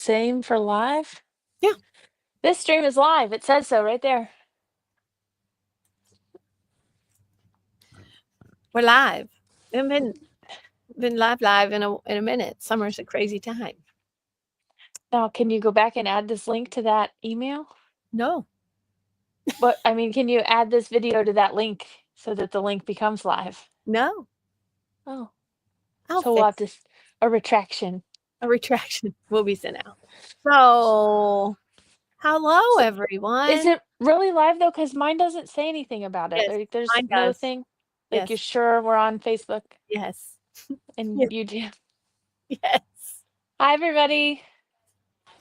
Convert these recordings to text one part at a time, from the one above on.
Same for live? Yeah. This stream is live. It says so right there. We're live. We haven't been live in a minute. Summer's a crazy time. Now, can you go back and add this link to that email? No. But I mean, can you add this video to that link so that the link becomes live? No. Oh, I'll so we'll have fix a retraction. a retraction will be sent out. So, hello, everyone. Is it really live though? Because mine doesn't say anything about it. Yes, There's mine no does. thing. Yes. Like, you're sure we're on Facebook Yes. and Yes. YouTube? Yes. Hi, everybody.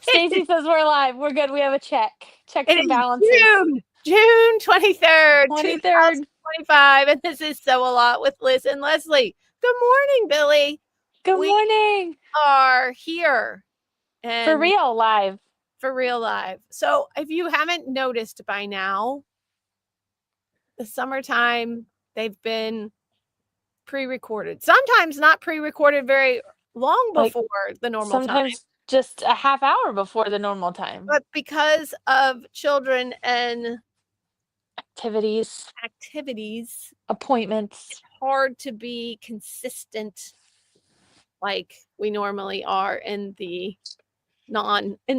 Stacy says we're live. We're good. We have a check. Checks and balances. June 23rd, 23rd. 2025. And this is So a Lot with Liz and Leslie. Good morning, Billy. Good morning. We are here. And for real live. For real live. So if you haven't noticed by now, the summertime, they've been pre-recorded. Sometimes not pre-recorded very long before the normal time. Sometimes just a half hour before the normal time. But because of children and activities, appointments, it's hard to be consistent like we normally are in the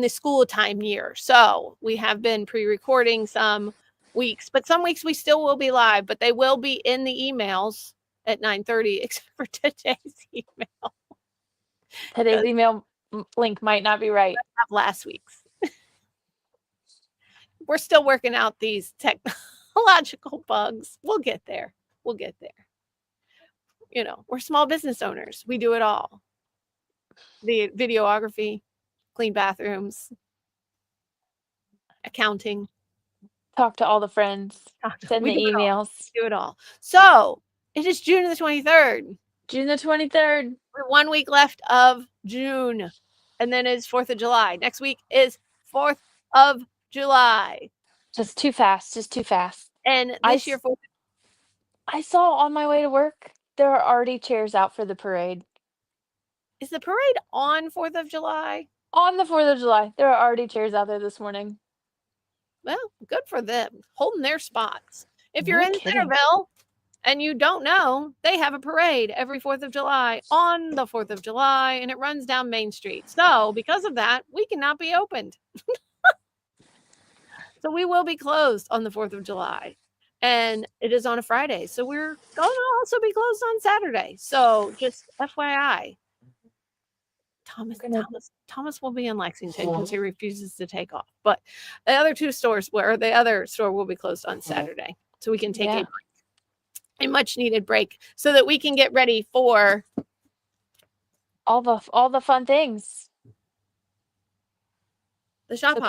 school time year. So we have been pre-recording some weeks, but some weeks we still will be live, but they will be in the emails at 9:30, except for today's email. Today's email link might not be right. Last week's. We're still working out these technological bugs. We'll get there. You know, we're small business owners. We do it all. The videography, clean bathrooms, accounting. Talk to all the friends. Send the emails. Do it all. So it is June the 23rd. June the 23rd. We're 1 week left of June. And then it's 4th of July. Next week is 4th of July. Just too fast. And this year, I saw on my way to work, there are already chairs out for the parade. Is the parade on 4th of July? On the 4th of July. There are already chairs out there this morning. Well, good for them. Holding their spots. If you're in Centerville and you don't know, they have a parade every 4th of July on the 4th of July, and it runs down Main Street. So because of that, we cannot be opened. So we will be closed on the 4th of July. And it is on a Friday. So we're going to also be closed on Saturday. So just FYI. Thomas will be in Lexington because he refuses to take off. But the other two stores the other store will be closed on Saturday. So we can take a much needed break so that we can get ready for all the fun things. The shop so hop.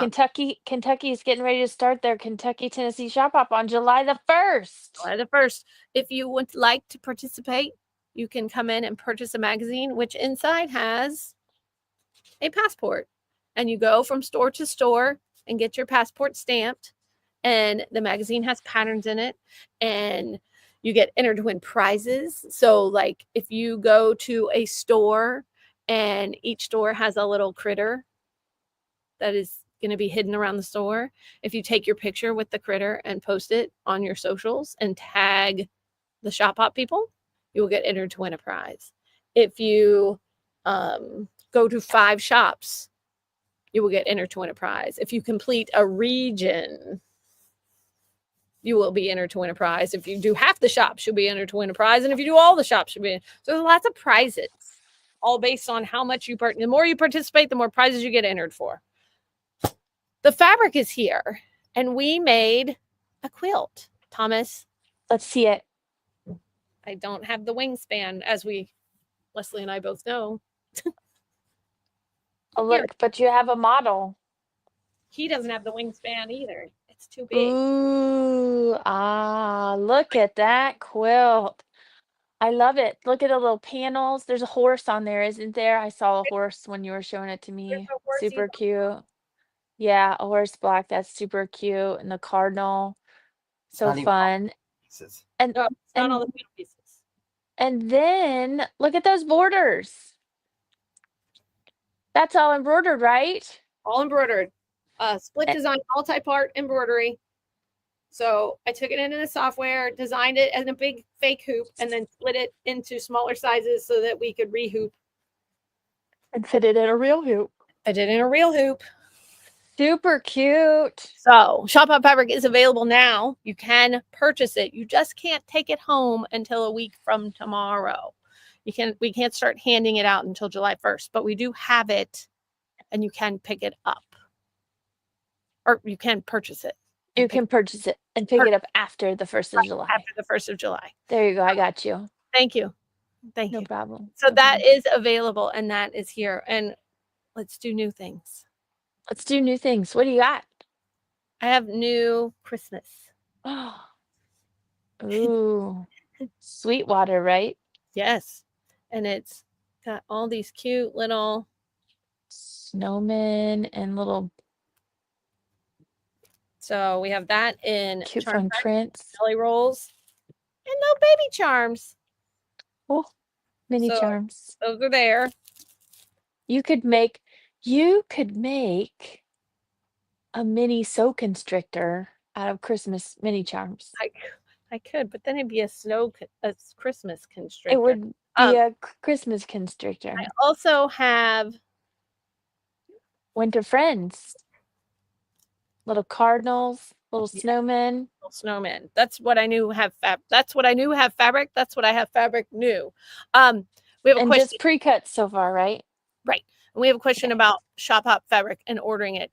Kentucky is getting ready to start their Kentucky Tennessee shop hop on July the 1st. July the 1st. If you would like to participate, you can come in and purchase a magazine, which inside has a passport. And you go from store to store and get your passport stamped. And the magazine has patterns in it. And you get entered to win prizes. So like if you go to a store and each store has a little critter that is going to be hidden around the store. If you take your picture with the critter and post it on your socials and tag the shop hop people, you will get entered to win a prize. If you go to 5 shops, you will get entered to win a prize. If you complete a region, you will be entered to win a prize. If you do half the shops, you'll be entered to win a prize. And if you do all the shops, you'll be so there's lots of prizes, all based on how much you the more you participate, the more prizes you get entered for. The fabric is here, and we made a quilt. Thomas, let's see it. I don't have the wingspan, as Leslie and I both know. Oh, look, but you have a model. He doesn't have the wingspan either. It's too big. Ooh, look at that quilt. I love it. Look at the little panels. There's a horse on there, isn't there? I saw a horse when you were showing it to me. Super cute. Yeah, a horse black. That's super cute. And the cardinal. So fun. And no, it's not all the pieces. And then look at those borders. That's all embroidered, right? All embroidered. Split Eh, design, multi-part embroidery. So I took it into the software, designed it as a big fake hoop, and then split it into smaller sizes so that we could rehoop. And fit it in a real hoop. I did it in a real hoop. Super cute. So Shop Hop Fabric is available now. You can purchase it. You just can't take it home until a week from tomorrow. We can't start handing it out until July 1st, but we do have it and you can pick it up. Or you can purchase it. You can purchase it and pick it up after the 1st of July. After the 1st of July. There you go. I got you. Thank you. Thank you. No problem. So that is available and that is here. And let's do new things. Let's do new things. What do you got? I have new Christmas. Ooh. Sweetwater, right? Yes. And it's got all these cute little snowmen and little. So we have that in cute fun prints. Jelly rolls and no baby charms. Oh, mini charms. Those are there. You could make a mini sew constrictor out of Christmas mini charms. I could, but then it'd be a Christmas constrictor. It would be a Christmas constrictor. I also have winter friends. Little cardinals, little snowmen. Little snowmen. That's what I knew have That's what I knew have fabric. That's what I have fabric new. We have a question. Just pre-cut so far, right? Right. And we have a question about Shop Hop Fabric and ordering it.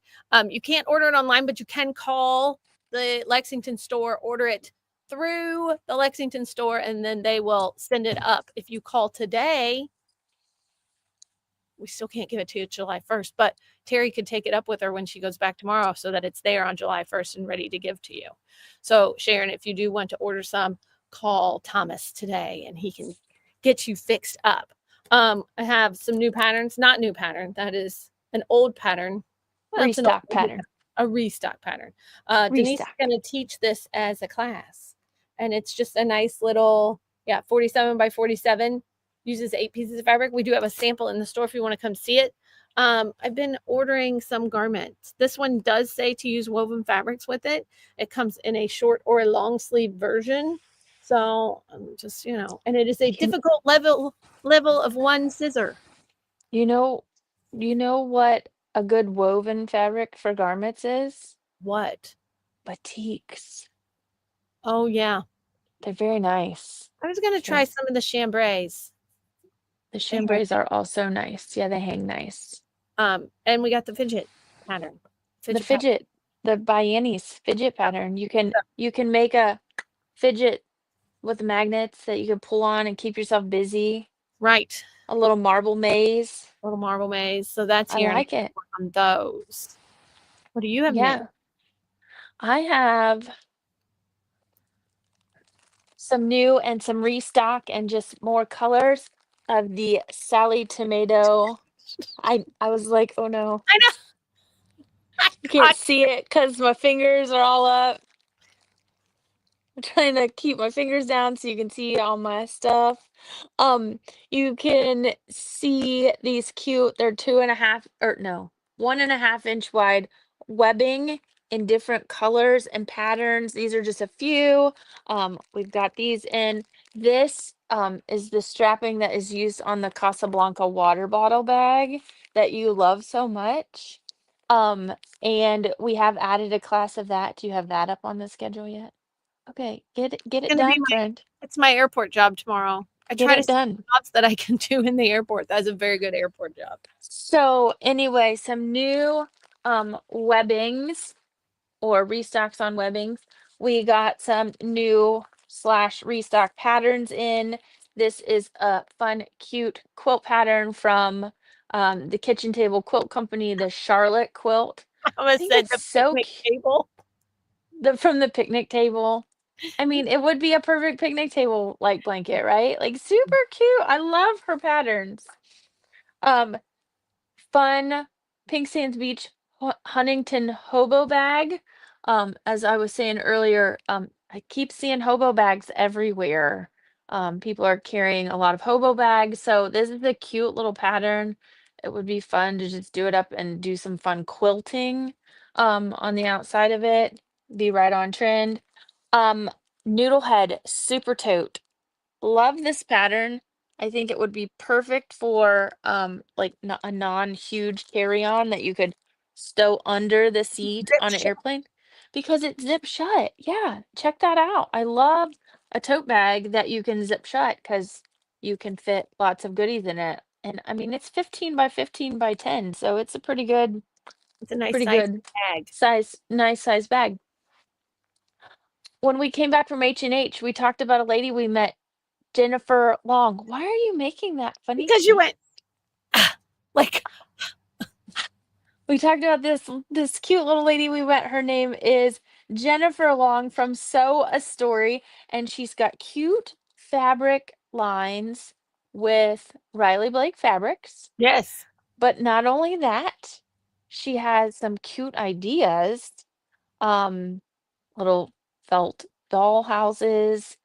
You can't order it online, but you can call the Lexington store, order it through the Lexington store, and then they will send it up. If you call today, we still can't give it to you July 1st, but Terry could take it up with her when she goes back tomorrow so that it's there on July 1st and ready to give to you. So Sharon, if you do want to order some, call Thomas today and he can get you fixed up. I have some new patterns, not new pattern. That is an old pattern. Well, restock pattern. A restock pattern. Denise is going to teach this as a class. And it's just a nice little, 47 by 47. Uses 8 pieces of fabric. We do have a sample in the store if you want to come see it. I've been ordering some garments. This one does say to use woven fabrics with it. It comes in a short or a long sleeve version. So just, and it is a difficult level of one scissor. You know what a good woven fabric for garments is? What? Batiks. Oh, yeah. They're very nice. I was going to try some of the chambrays. The chambrays are also nice. Yeah, they hang nice. And we got the fidget pattern. The Biennies fidget pattern. You can make a fidget with magnets that you can pull on and keep yourself busy. Right. A little marble maze. So that's here. I like it. On those. What do you have? Yeah. I have some new and some restock and just more colors of the Sally Tomato. I was like, oh no. I know. You can't see it because my fingers are all up. I'm trying to keep my fingers down so you can see all my stuff. You can see these cute, they're 1.5 inch wide webbing in different colors and patterns. These are just a few. We've got these in. This is the strapping that is used on the Casablanca water bottle bag that you love so much. And we have added a class of that. Do you have that up on the schedule yet? Okay, get it done, friend. It's my airport job tomorrow. I try to done jobs that I can do in the airport. That's a very good airport job. So anyway, some new webbings or restocks on webbings. We got some new / restock patterns in. This is a fun, cute quilt pattern from the Kitchen Table Quilt Company, the Charlotte quilt. I almost said the picnic table. From the picnic table. I mean, it would be a perfect picnic table like blanket, right? Like super cute. I love her patterns. Fun Pink Sands Beach Huntington hobo bag. As I was saying earlier, I keep seeing hobo bags everywhere. People are carrying a lot of hobo bags. So this is a cute little pattern it would be fun to just do it up and do some fun quilting on the outside of it. Be right on trend. Um, Noodlehead Super Tote. Love this pattern. I think it would be perfect for like a non-huge carry-on that you could stow under the seat Zip on an shut. airplane because it zips shut. Yeah, check that out. I love a tote bag that you can zip shut because you can fit lots of goodies in it. And I mean, it's 15 by 15 by 10, so it's a It's a nice pretty size good bag. size, nice size bag. When we came back from H&H, we talked about a lady we met, Jennifer Long. Why are you making that funny Because you sound? went like We talked about this cute little lady we met. Her name is Jennifer Long from Sew a Story, and she's got cute fabric lines with Riley Blake Fabrics. yes. But not only that, she has some cute ideas. Um, Little felt doll houses,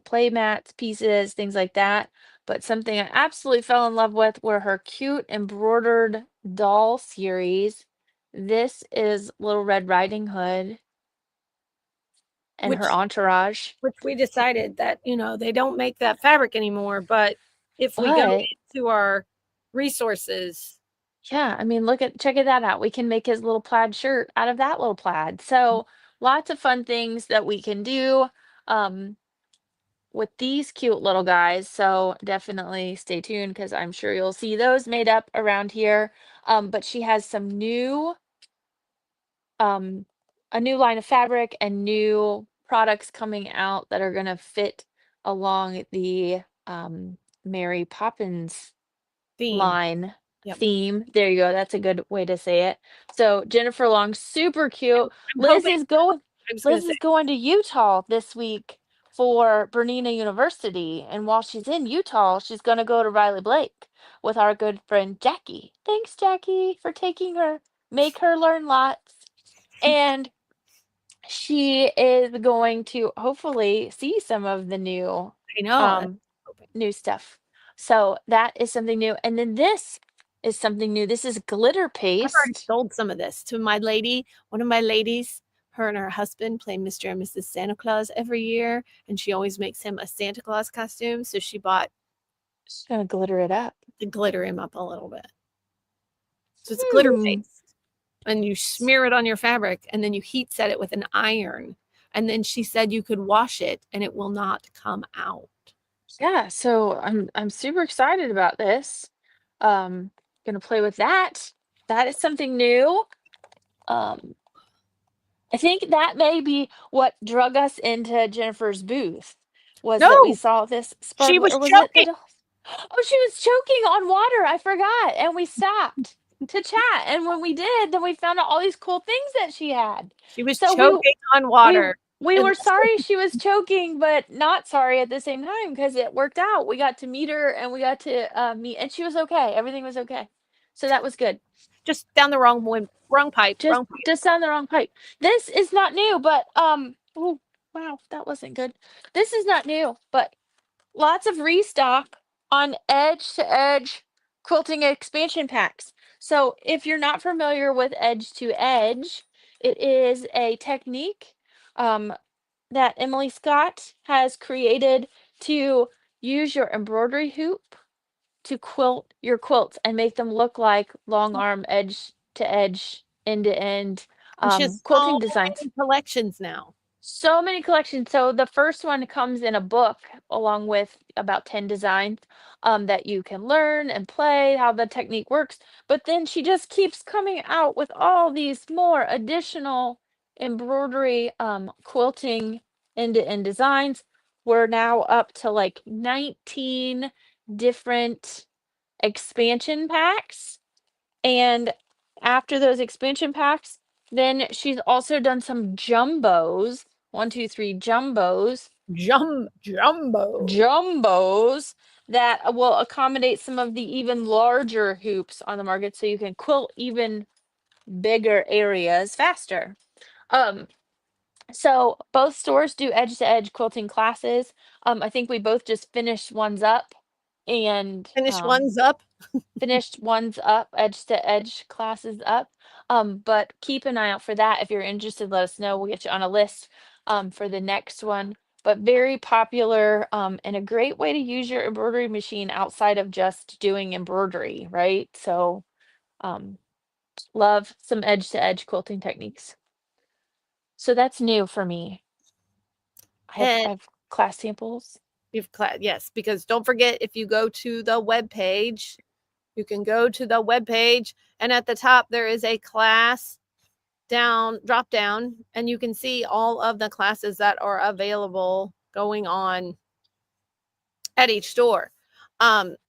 play mats, pieces, things like that. But something I absolutely fell in love with were her cute embroidered doll series. This is Little Red Riding Hood and her Which entourage. we decided that, they don't make that fabric anymore, but if we go But into our resources, yeah, I mean, check it that out. We can make his little plaid shirt out of that little plaid. So lots of fun things that we can do. Um, with these cute little guys. So definitely stay tuned because I'm sure you'll see those made up around here. But she has some um, a new line of fabric and new products coming out that are gonna fit along the Mary Poppins theme. line Yep. theme. There you go. That's a good way to say it. So Jennifer Long, super cute. I'm Liz hoping is going I was gonna Liz say is going to Utah this week for Bernina University. And while she's in Utah, she's gonna go to Riley Blake with our good friend Jackie. Thanks, Jackie, for taking her. Make her learn lots. And she is going to hopefully see some of the I know. That's um hoping. new stuff. So that is something new. And then this is something new. This is glitter I've already paste. sold some of this to my lady. One of my ladies, her and her husband play Mr. and Mrs. Santa Claus every year, and she always makes him a Santa Claus costume. So she bought Just gonna glitter it up. to glitter him up a little bit. So it's glitter paste. And you smear it on your fabric and then you heat set it with an iron. And then she said you could wash it and it will not come out. Yeah, so I'm super excited about this. Gonna play with that. That is something new. Um, I think that may be what drug us into Jennifer's booth was that we No, saw this she sparkle, was or was it the choking. dolls? Oh, she was choking on water. I forgot, and we stopped to chat. And when we did, then we found out all these cool things that she had. She was So choking on we water. we And were sorry she was choking, but not sorry at the same time because it worked out. We got to meet her and we got to meet, and she was okay. Everything was okay. So that was good. just down the wrong pipe, Just wrong pipe. just on the wrong pipe. This is not new, but oh wow, that wasn't good. This is not new, but lots of restock on edge to edge quilting expansion packs. So if you're not familiar with edge to edge, it is a technique um, that Emily Scott has created to use your embroidery hoop to quilt your quilts and make them look like long arm edge to edge, end to end And she has so quilting designs. many collections now. So many collections. So the first one comes in a book along with about 10 designs that you can learn and play how the technique works. But then she just keeps coming out with all these more additional embroidery quilting end-to-end designs. We're now up to like 19 different expansion packs. And after those expansion packs, then she's also done some jumbos. One, two, three jumbos. Jumbo. Jumbos that will accommodate some of the even larger hoops on the market so you can quilt even bigger areas faster. Um, so both stores do edge to edge quilting classes. I think we both just finished ones up and Finish ones up. finished ones up, edge to edge classes up. But keep an eye out for that. If you're interested, let us know. We'll get you on a list for the next one. But very popular and a great way to use your embroidery machine outside of just doing embroidery, right? So um, love some edge to edge quilting techniques. So that's new for me. And I have class samples. yes, because don't forget, if you go to the web page, you can go to the web page, and at the top there is a class drop down, and you can see all of the classes that are available going on at each store.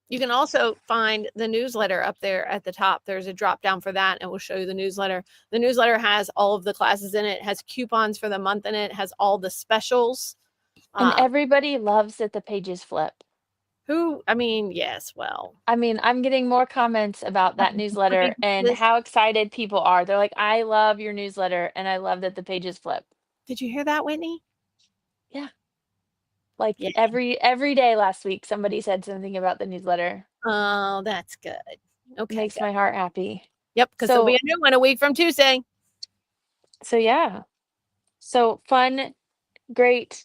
You can also find the newsletter up there at the top. There's a drop down for that, and we'll show you the newsletter. The newsletter has all of the classes in it, has coupons for the month in it, has all the specials. And everybody loves that the pages flip. I mean, yes, well. I mean, I'm getting more comments about that newsletter and how excited people are. They're like, I love your newsletter and I love that the pages flip. Did you hear that, Whitney? Yeah. Like Yeah. every day last week, somebody said something about the newsletter. Oh, that's good. Okay. Makes my heart happy. Yep, because there'll be a new one a week from Tuesday. So yeah. So fun, great,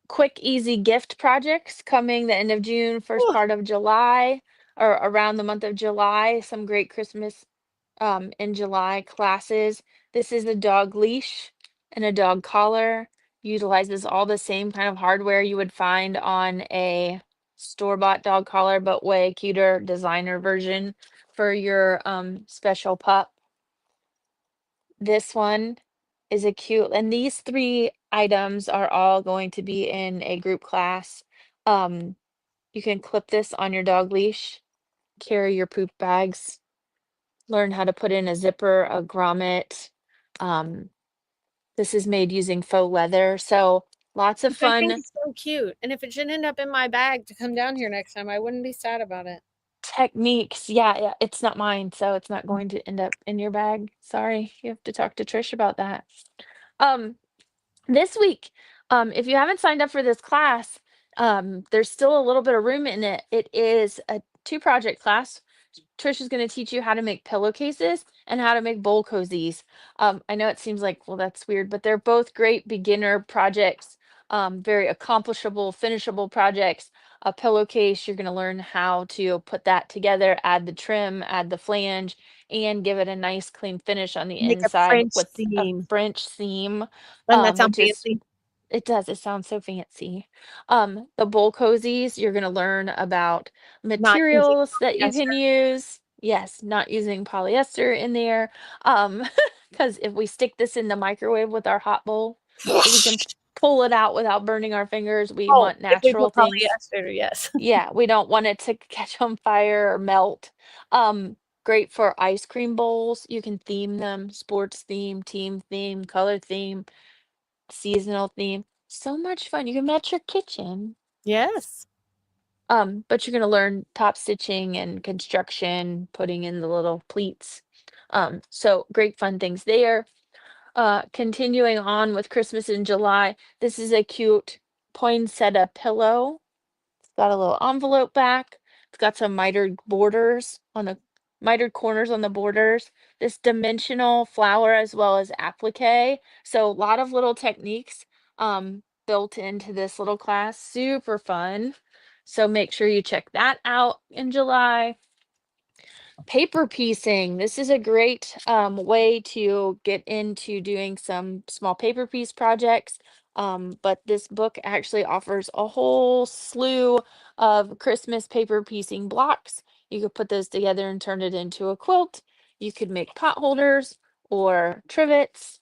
quick, easy gift projects coming the end of June, first part of July, or around the month of July. Some great Christmas in July classes. This is a dog leash and a dog collar. Utilizes all the same kind of hardware you would find on a store-bought dog collar, but way cuter designer version for your special pup. This one is a cute, and these three items are all going to be in a group class. You can clip this on your dog leash, carry your poop bags, learn how to put in a zipper, a grommet. This is made using faux leather, so lots of Which I think fun is so cute. And if it should end up in my bag to come down here next time, I wouldn't be sad about it. techniques. Yeah, it's not mine, so it's not going to end up in your bag. Sorry, you have to talk to Trish about that. This week, if you haven't signed up for this class, there's still a little bit of room in it. It is a 2-project class. Trish is going to teach you how to make pillowcases and how to make bowl cozies. I know it seems like, well, that's weird, but they're both great beginner projects, very accomplishable, finishable projects. A pillowcase, you're going to learn how to put that together, add the trim, add the flange, and give it a nice clean finish on the Make a inside French with a theme. French seam, Doesn't that sound which is fancy? it does. It sounds so fancy. The bowl cozies, you're going to learn about Not using materials that you can polyester. use. Yes, not using polyester in there. Because if we stick this in the microwave with our hot bowl, so we can pull it out without burning our fingers, we Oh, want if we natural put things. polyester, yes. Yeah, we don't want it to catch on fire or melt. Great for ice cream bowls. You can theme them, sports theme, team theme, color theme, seasonal theme. So much fun. You can match your kitchen. Yes. But you're gonna learn top stitching and construction, putting in the little pleats. So great fun things there. Continuing on with Christmas in July, this is a cute poinsettia pillow. It's got a little envelope back. It's got some mitered borders on the mitered corners on the borders. This dimensional flower as well as applique. So a lot of little techniques built into this little class. Super fun. So make sure you check that out in July. Paper piecing. This is a great way to get into doing some small paper piece projects. But this book actually offers a whole slew of Christmas paper piecing blocks. You could put those together and turn it into a quilt. You could make pot holders or trivets,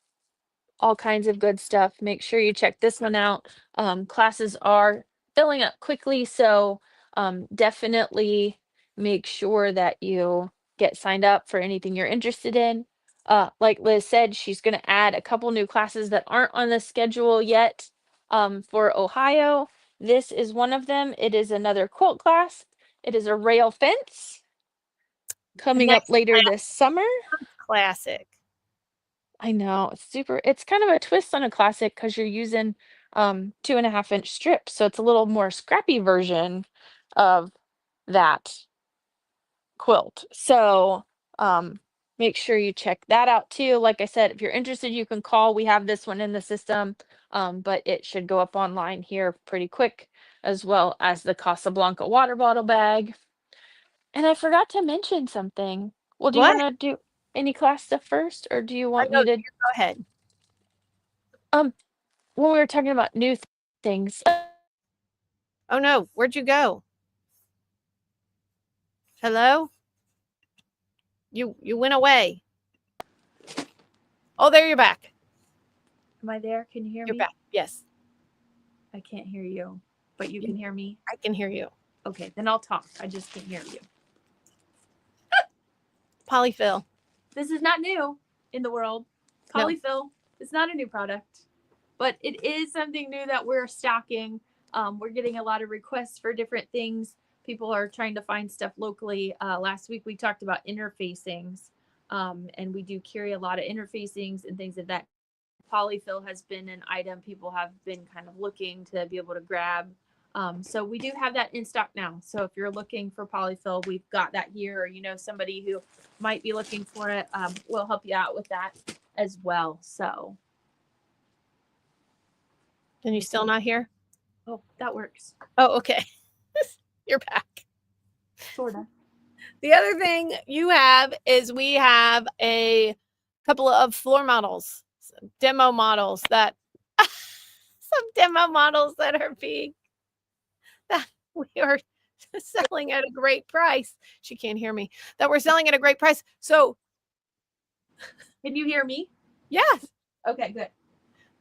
all kinds of good stuff. Make sure you check this one out. Classes are filling up quickly, so definitely make sure that you get signed up for anything you're interested in. Like Liz said, she's going to add a couple new classes that aren't on the schedule yet for Ohio. This is one of them. It is another quilt class. It is a rail fence coming up later this summer. Classic. I know, it's kind of a twist on a classic because you're using 2.5-inch strips, so it's a little more scrappy version of that. quilt. So make sure you check that out too. Like I said, if you're interested, you can call. We have this one in the system, but it should go up online here pretty quick, as well as the Casablanca water bottle bag. And I forgot to mention something. Well, do you What? want to do any class stuff first, or do you I want know. me to? You go ahead. When we were talking about new things, Oh no, where'd you go? Hello? You went away. Oh, there you're back. am I there? Can you hear You're me? back. Yes, I can't hear you, but you can hear me. I can hear you. Okay, then I'll talk. I just can't hear you. Polyfill. This is not new in the world. No. Polyfill is not a new product, but it is something new that we're stocking. We're getting a lot of requests for different things. People are trying to find stuff locally. Last week we talked about interfacings, and we do carry a lot of interfacings and things of that. Polyfill has been an item people have been kind of looking to be able to grab. So we do have that in stock now. So if you're looking for polyfill, we've got that here, or you know somebody who might be looking for it, we'll help you out with that as well. So, And you still not here? oh, that works. Oh, okay. You're back. Sorta. The other thing you have is we have a couple of floor models, some demo models that are being that we are selling at a great price. She can't hear me. That we're selling at a great price. So, Can you hear me? yes. Okay, good.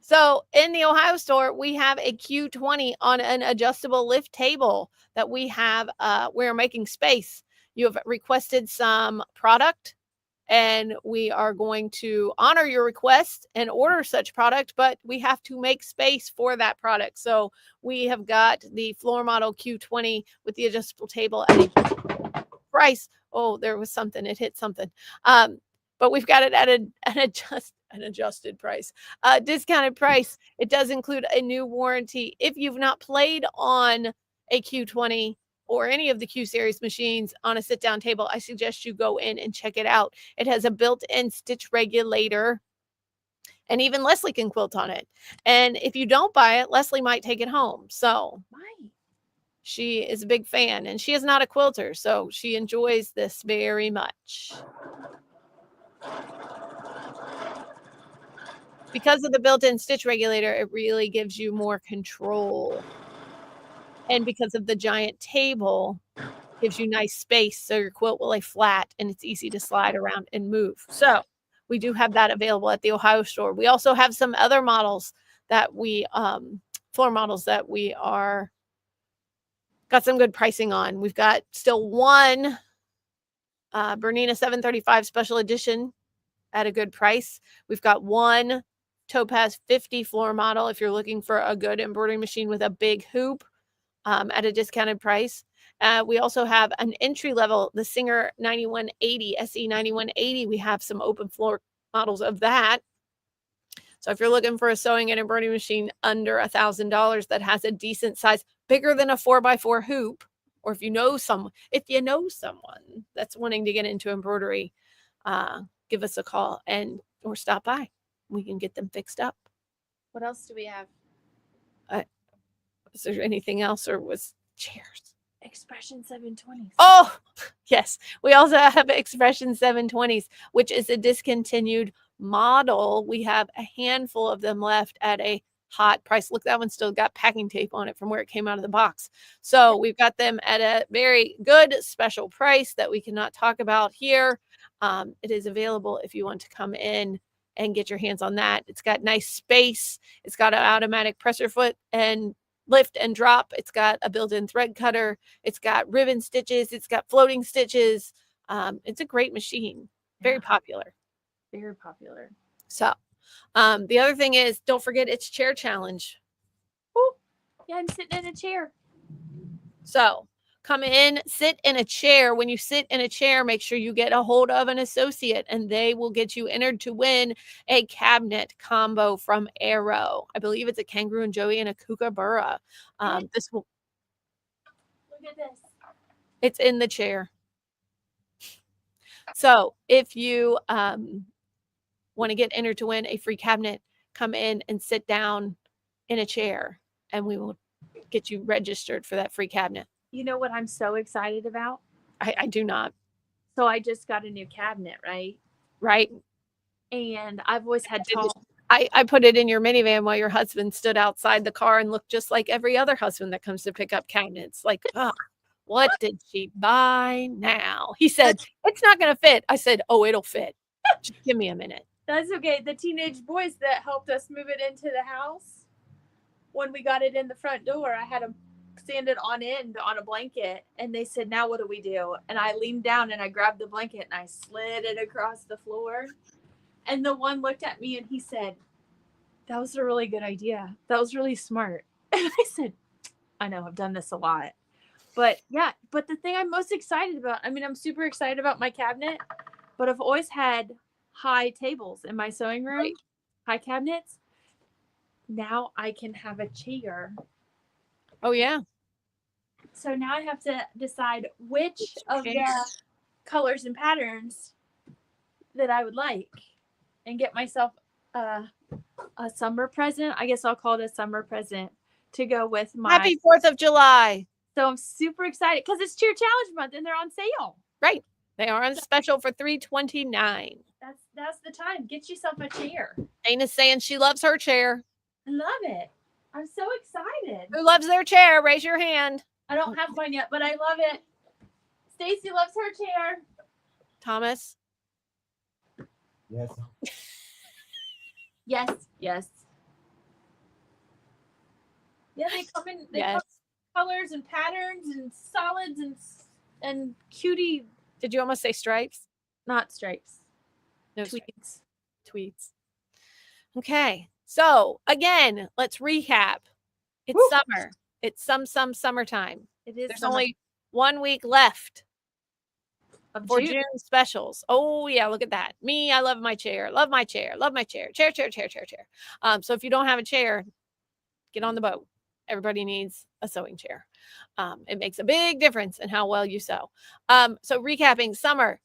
So in the Ohio store, we have a Q20 on an adjustable lift table that we have. We're making space. You have requested some product, and we are going to honor your request and order such product, but we have to make space for that product. So we have got the floor model Q20 with the adjustable table at a price. Oh, there was something. It hit something. But we've got it at an adjusted price, discounted price. It does include a new warranty. If you've not played on a Q20 or any of the Q series machines on a sit down table, I suggest you go in and check it out. It has a built-in stitch regulator, and even Leslie can quilt on it. And if you don't buy it, Leslie might take it home. So she is a big fan, and she is not a quilter, so she enjoys this very much. Because of the built-in stitch regulator, it really gives you more control. And because of the giant table, gives you nice space so your quilt will lay flat and it's easy to slide around and move. So we do have that available at the Ohio store. We also have some other models that we floor models that we are got some good pricing on. We've got still one Bernina 735 special edition at a good price. We've got one Topaz 50 floor model if you're looking for a good embroidery machine with a big hoop at a discounted price. We also have an entry level, the Singer 9180, SE 9180. We have some open floor models of that. So if you're looking for a sewing and embroidery machine under $1,000 that has a decent size, bigger than a 4x4 hoop, or if you know someone that's wanting to get into embroidery, give us a call or stop by. We can get them fixed up. What else do we have? Is there anything else, or was chairs? Expression 720s. Oh, yes. We also have Expression 720s, which is a discontinued model. We have a handful of them left at a hot price. Look, that one still got packing tape on it from where it came out of the box. So we've got them at a very good special price that we cannot talk about here. It is available if you want to come in and get your hands on that. It's got nice space. It's got an automatic presser foot and lift and drop. It's got a built-in thread cutter. It's got ribbon stitches. It's got floating stitches. It's a great machine. Very popular. Very popular. So the other thing is, don't forget it's chair challenge. Ooh, yeah, I'm sitting in a chair. So come in, sit in a chair. When you sit in a chair, make sure you get a hold of an associate and they will get you entered to win a cabinet combo from Arrow. I believe it's a Kangaroo and Joey and a Kookaburra. This will. Look at this. It's in the chair. So if you want to get entered to win a free cabinet, come in and sit down in a chair and we will get you registered for that free cabinet. You know what I'm so excited about? I do not. So I just got a new cabinet, right? Right? And I've always had tall. I put it in your minivan while your husband stood outside the car and looked just like every other husband that comes to pick up cabinets. Like, oh, what did she buy now? He said, it's not going to fit. I said, oh, it'll fit. Just give me a minute. That's okay. The teenage boys that helped us move it into the house, when we got it in the front door, I had them stand it on end on a blanket, and they said, now what do we do? And I leaned down and I grabbed the blanket and I slid it across the floor. And the one looked at me and he said, that was a really good idea. That was really smart. And I said, I know, I've done this a lot. But yeah, but the thing I'm most excited about, I mean, I'm super excited about my cabinet, but I've always had high tables in my sewing room, Right. high cabinets. Now I can have a chair. Oh, yeah. So now I have to decide which of chair? the colors and patterns that I would like and get myself a summer present. I guess I'll call it a summer present to go with my. Happy 4th of July. So I'm super excited because it's Cheer Challenge Month and they're on sale. Right. They are on special for $3.29. That's the time. Get yourself a chair. Dana's saying she loves her chair. I love it. I'm so excited. Who loves their chair? Raise your hand. I don't have mine yet, but I love it. Stacy loves her chair. Thomas? Yes. Yes. Yes. Yeah, they come in. They Yes. come in colors and patterns and solids and cutie. Did you almost say stripes? Not stripes. No Tweets. tweets. Okay. So again, let's recap. It's Woo. summer. It's some summertime. It is. There's only 1 week left of for June. June specials. Oh yeah, look at that. Me, I love my chair. Love my chair. Love my chair. Chair. So if you don't have a chair, get on the boat. Everybody needs a sewing chair. It makes a big difference in how well you sew. So recapping, summer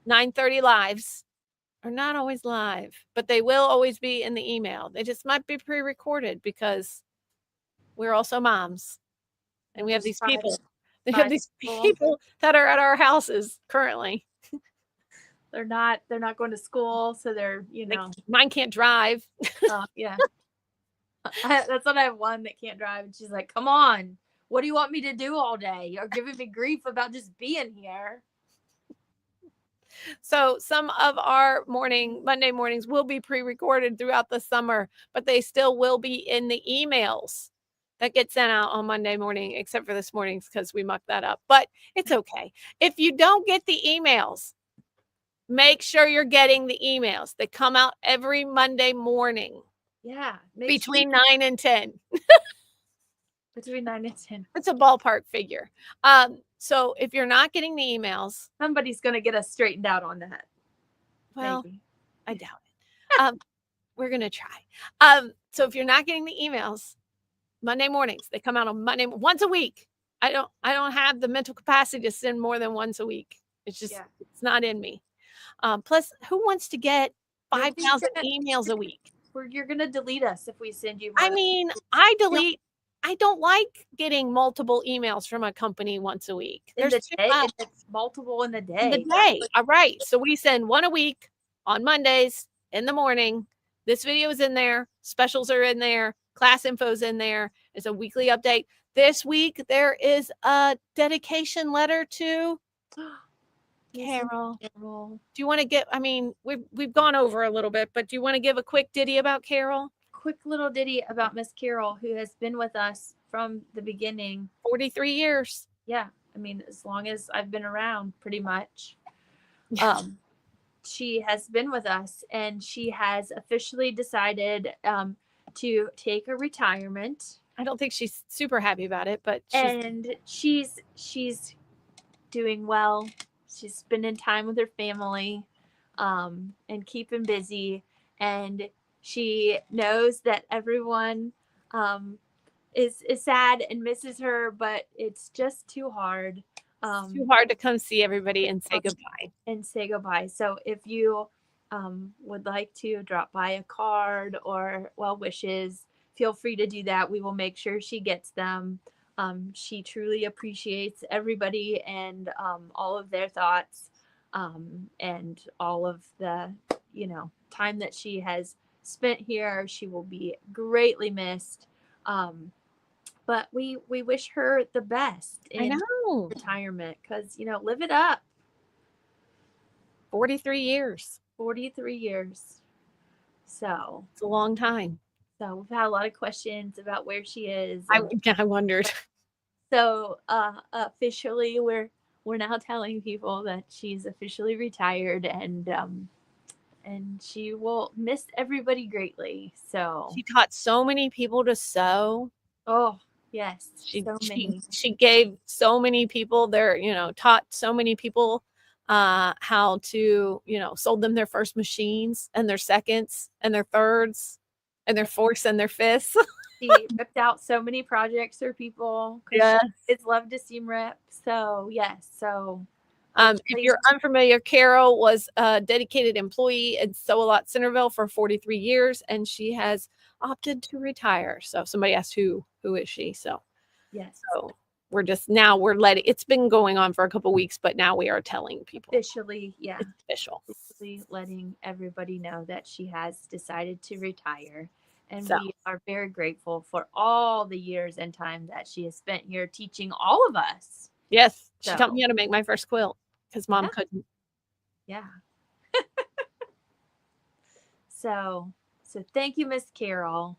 9:30 lives are not always live, but they will always be in the email. They just might be pre-recorded because we're also moms and we have these people. They have these people that are at our houses currently. They're not going to school, so they're, you know. Mine can't drive. Yeah. That's what I have, one that can't drive, and she's like, come on, what do you want me to do all day? You're giving me grief about just being here. So some of our Monday mornings will be pre-recorded throughout the summer, but they still will be in the emails that get sent out on Monday morning, except for this morning's because we mucked that up. But it's okay. If you don't get the emails, make sure you're getting the emails. They come out every Monday morning. Yeah. Between 9 and 10. Between 9 and 10. It's a ballpark figure. So if you're not getting the emails, somebody's going to get us straightened out on that. Well, maybe. I doubt it. We're going to try. So if you're not getting the emails, Monday mornings, they come out on Monday once a week. I don't have the mental capacity to send more than once a week. It's just, It's not in me. Plus, who wants to get 5,000 emails a week? You're going to delete us if we send you. I mean, I delete. I don't like getting multiple emails from a company once a week. There's it's multiple in the day. All right. So we send one a week on Mondays in the morning. This video is in there. Specials are in there. Class info's in there. It's a weekly update. This week, there is a dedication letter to Carol. Do you want to get, I mean, we've gone over a little bit, but do you want to give a quick ditty about Carol? Quick little ditty about Miss Carol, who has been with us from the beginning. 43 years. Yeah. I mean, as long as I've been around, pretty much. She has been with us, and she has officially decided to take a retirement. I don't think she's super happy about it, but she's doing well. She's spending time with her family, and keeping busy, and she knows that everyone is sad and misses her, but it's just too hard. It's too hard to come see everybody and say Okay. goodbye. and say goodbye. So if you would like to drop by a card or well wishes, feel free to do that. We will make sure she gets them. She truly appreciates everybody and all of their thoughts and all of the, time that she has spent here. She will be greatly missed. But we wish her the best I in know. retirement because, live it up. 43 years. 43 years. So It's a long time. we've had a lot of questions about where she is. I wondered. So officially we're now telling people that she's officially retired and she will miss everybody greatly. So She taught so many people to sew. oh yes, She so many. she gave so many people taught so many people how to, sold them their first machines and their seconds and their thirds and their fourths and their fifths. She ripped out so many projects for people. 'Cause Yeah. It's love to seam rip. So yes, so If you're unfamiliar, Carol was a dedicated employee at Sew-A-Lot Centerville for 43 years, and she has opted to retire. So somebody asked who is she? So yes, we're letting, it's been going on for a couple weeks, but now we are telling people officially, it's official. officially letting everybody know that she has decided to retire. And So. we are very grateful for all the years and time that she has spent here teaching all of us. Yes, she taught So. me how to make my first quilt because Mom Yeah. couldn't. Yeah. So thank you, Miss Carol.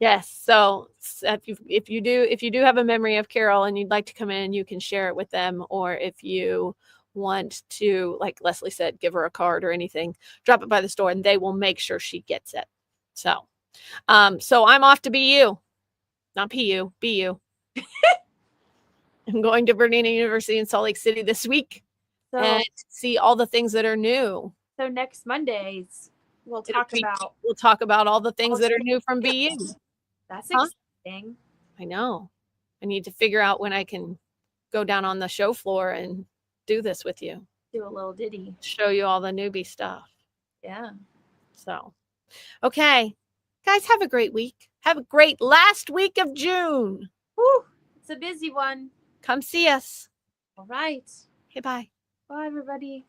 Yes. So if you do have a memory of Carol and you'd like to come in, you can share it with them. Or if you want to, like Leslie said, give her a card or anything, drop it by the store and they will make sure she gets it. So, so I'm off to BU, not PU, BU. I'm going to Bernina University in Salt Lake City this week and see all the things that are new. So next Mondays we'll talk about all the things that are new from BU. That's exciting. I know. I need to figure out when I can go down on the show floor and do this with you. Do a little ditty. Show you all the newbie stuff. Yeah. So, okay. Guys, have a great week. Have a great last week of June. Woo, it's a busy one. Come see us. All right. Okay, bye. Bye, everybody.